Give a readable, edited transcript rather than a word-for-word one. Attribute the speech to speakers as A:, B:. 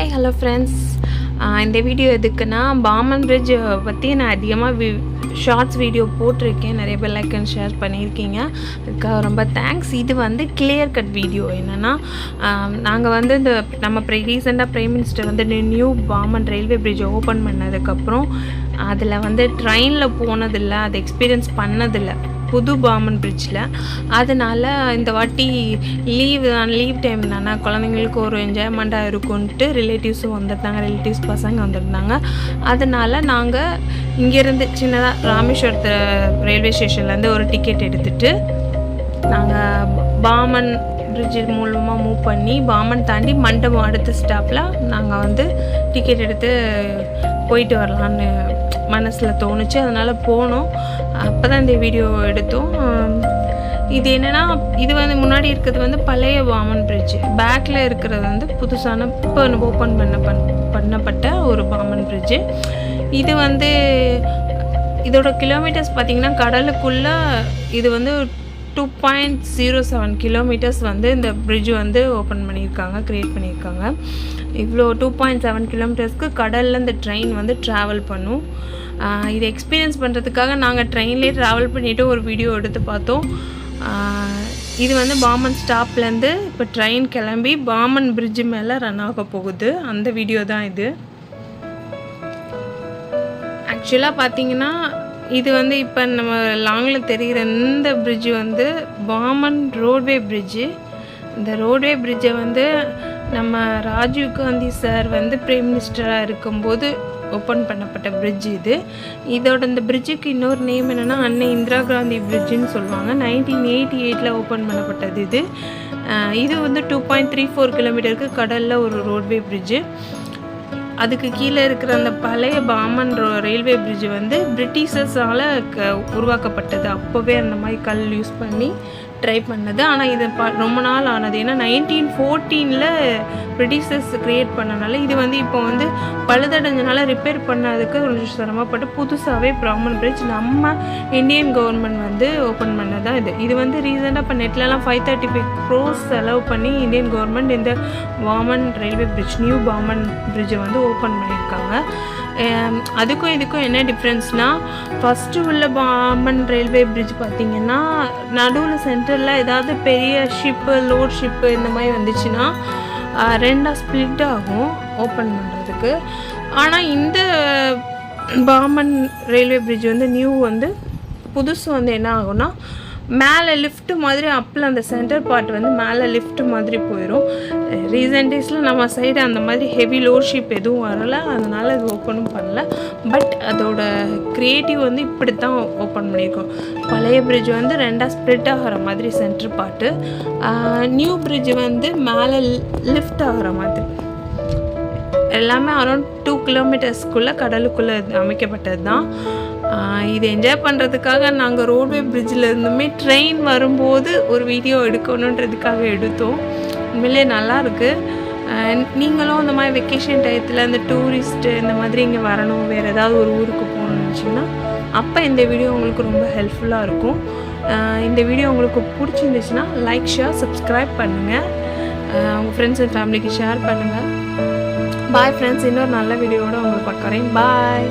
A: Hi hello friends. இந்த video எதுக்குன்னா, Pamban bridge பற்றி நான் அதிகமாக ஷார்ட்ஸ் வீடியோ போட்டிருக்கேன். நிறைய பேர் லைக் அண்ட் ஷேர் பண்ணியிருக்கீங்க. அதுக்காக ரொம்ப தேங்க்ஸ். இது வந்து கிளியர் கட் வீடியோ. என்னென்னா, நாங்கள் வந்து இந்த நம்ம ரீசெண்டாக பிரைம் மினிஸ்டர் வந்து new Pamban railway bridge open பண்ணதுக்கப்புறம் அதில் வந்து ட்ரெயினில் போனதில்லை, அது எக்ஸ்பீரியன்ஸ் பண்ணதில்லை புது பாமன் பிரிட்ஜில். அதனால் இந்த வாட்டி லீவ் டைம் தானே, குழந்தைங்களுக்கு ஒரு என்ஜாய்மெண்ட்டாக இருக்கும்ன்ட்டு ரிலேட்டிவ்ஸும் வந்திருந்தாங்க, ரிலேட்டிவ்ஸ் பசங்க வந்திருந்தாங்க. அதனால் நாங்கள் இங்கேருந்து சின்னதாக ராமேஸ்வரத்து ரயில்வே ஸ்டேஷன்லேருந்து ஒரு டிக்கெட் எடுத்துகிட்டு நாங்கள் பாமன் பிரிட்ஜ் மூலமாக மூவ் பண்ணி பாமன் தாண்டி மண்டபம் அடுத்த ஸ்டாப்பில் நாங்கள் வந்து டிக்கெட் எடுத்து போயிட்டு வரலான்னு மனசில் தோணுச்சு. அதனால் போனோம். அப்போ தான் இந்த வீடியோ எடுத்தோம். இது என்னென்னா, இது வந்து முன்னாடி இருக்கிறது வந்து பழைய பாமன் பிரிட்ஜ், பேக்கில் இருக்கிறது வந்து புதுசான இப்போ ஓப்பன் பண்ணப்பட்ட ஒரு பாமன் பிரிட்ஜு. இது வந்து இதோட கிலோமீட்டர்ஸ் பார்த்திங்கன்னா, கடலுக்குள்ளே இது வந்து 2.07 கிலோமீட்டர்ஸ் வந்து இந்த பிரிட்ஜ் வந்து ஓப்பன் பண்ணியிருக்காங்க, க்ரியேட் பண்ணியிருக்காங்க. இவ்வளோ 2.7 கிலோமீட்டர்ஸ்க்கு கடலில் இந்த ட்ரெயின் வந்து ட்ராவல் பண்ணும். இதை எக்ஸ்பீரியன்ஸ் பண்ணுறதுக்காக நாங்கள் ட்ரெயின்லேயே ட்ராவல் பண்ணிவிட்டு ஒரு வீடியோ எடுத்து பார்த்தோம். இது வந்து பாமன் ஸ்டாப்லேருந்து இப்போ ட்ரெயின் கிளம்பி பாமன் பிரிட்ஜு மேலே ரன் ஆக போகுது. அந்த வீடியோ தான் இது. ஆக்சுவலாக பார்த்தீங்கன்னா, இது வந்து இப்போ நம்ம லாங்கில் தெரிகிற இந்த பிரிட்ஜு வந்து பாமன் ரோட்வே பிரிட்ஜு. இந்த ரோட்வே பிரிட்ஜை வந்து நம்ம ராஜீவ் காந்தி சார் வந்து பிரைம் மினிஸ்டராக இருக்கும்போது ஓப்பன் பண்ணப்பட்ட பிரிட்ஜ் இது. இந்த பிரிட்ஜுக்கு இன்னொரு நேம் என்னென்னா, அன்னை இந்திரா காந்தி பிரிட்ஜுன்னு சொல்லுவாங்க. 1988 ஓப்பன் பண்ணப்பட்டது இது. இது வந்து 2.34 கிலோமீட்டருக்கு கடலில் ஒரு ரோட்வே பிரிட்ஜு. அதுக்கு கீழே இருக்கிற அந்த பழைய பாமன் ரயில்வே பிரிட்ஜு வந்து பிரிட்டிஷர்ஸால் உருவாக்கப்பட்டது. அப்போவே அந்த மாதிரி கல் யூஸ் பண்ணி ட்ரை பண்ணது. ஆனால் இது ரொம்ப நாள் ஆனது. ஏன்னா 1914 பிரிட்டிஷர்ஸ் க்ரியேட் பண்ணனால இது வந்து இப்போ வந்து பழுதடைஞ்சனால ரிப்பேர் பண்ணதுக்கு கொஞ்சம் சிரமப்பட்டு புதுசாகவே பாமன் பிரிட்ஜ் நம்ம இந்தியன் கவர்மெண்ட் வந்து ஓப்பன் பண்ணது தான் இது. இது வந்து ரீசெண்டாக இப்போ நெட்லலாம் 535 crores செலவு பண்ணி இந்தியன் கவர்மெண்ட் இந்த Pamban railway bridge, new Pamban பிரிட்ஜை வந்து ஓப்பன் பண்ணியிருக்காங்க. அதுக்கும் இதுக்கும் என்ன டிஃப்ரென்ஸ்னால், ஃபஸ்ட்டு உள்ள பாமன் ரயில்வே பிரிட்ஜ் பார்த்திங்கன்னா, நடுவில் சென்டரில் ஏதாவது பெரிய ஷிப்பு, லோட் ஷிப்பு இந்த மாதிரி வந்துச்சுன்னா ரெண்டாக ஸ்ப்ளிட் ஆகும் ஓப்பன் பண்ணுறதுக்கு. ஆனால் இந்த பாமன் ரயில்வே பிரிட்ஜ் வந்து நியூ வந்து புதுசு வந்து என்ன ஆகும்னா, மேலே லிஃப்ட் மாதிரி அப்பில் அந்த சென்டர் பார்ட் வந்து மேலே லிஃப்ட் மாதிரி போயிடும். ரீசெண்ட் டேஸில் நம்ம சைடு அந்த மாதிரி ஹெவி லோட் ஷிப் எதுவும் வரலை, அதனால் இது ஓப்பனும் பண்ணல. பட் அதோட க்ரியேட்டிவ் வந்து இப்படி தான் ஓப்பன் பண்ணியிருக்கோம். பழைய பிரிட்ஜ் வந்து ரெண்டாக ஸ்ப்ளிட் ஆகிற மாதிரி சென்டர் பார்ட்டு, நியூ பிரிட்ஜ் வந்து மேலே லிஃப்ட் ஆகிற மாதிரி. எல்லாமே அரௌண்ட் 2 கிலோமீட்டர்ஸ்க்குள்ளே கடலுக்குள்ளே அமைக்கப்பட்டது தான். இதை என்ஜாய் பண்ணுறதுக்காக நாங்கள் ரோட்வே பிரிட்ஜில் இருந்துமே ட்ரெயின் வரும்போது ஒரு வீடியோ எடுக்கணுன்றதுக்காக எடுத்தோம். உண்மையிலே நல்லாயிருக்கு. நீங்களும் இந்த மாதிரி வெக்கேஷன் டயத்தில் இந்த டூரிஸ்ட்டு இந்த மாதிரி இங்கே வரணும், வேறு ஏதாவது ஒரு ஊருக்கு போகணுன்னு நினச்சிங்கன்னா அப்போ இந்த வீடியோ உங்களுக்கு ரொம்ப ஹெல்ப்ஃபுல்லாக இருக்கும். இந்த வீடியோ உங்களுக்கு பிடிச்சிருந்துச்சுன்னா லைக், ஷேர், சப்ஸ்கிரைப் பண்ணுங்கள். உங்கள் ஃப்ரெண்ட்ஸ் அண்ட் ஃபேமிலிக்கு ஷேர் பண்ணுங்கள். Bye friends. இன்னொரு நல்ல வீடியோவோட உங்களை பார்க்குறேன். பாய்.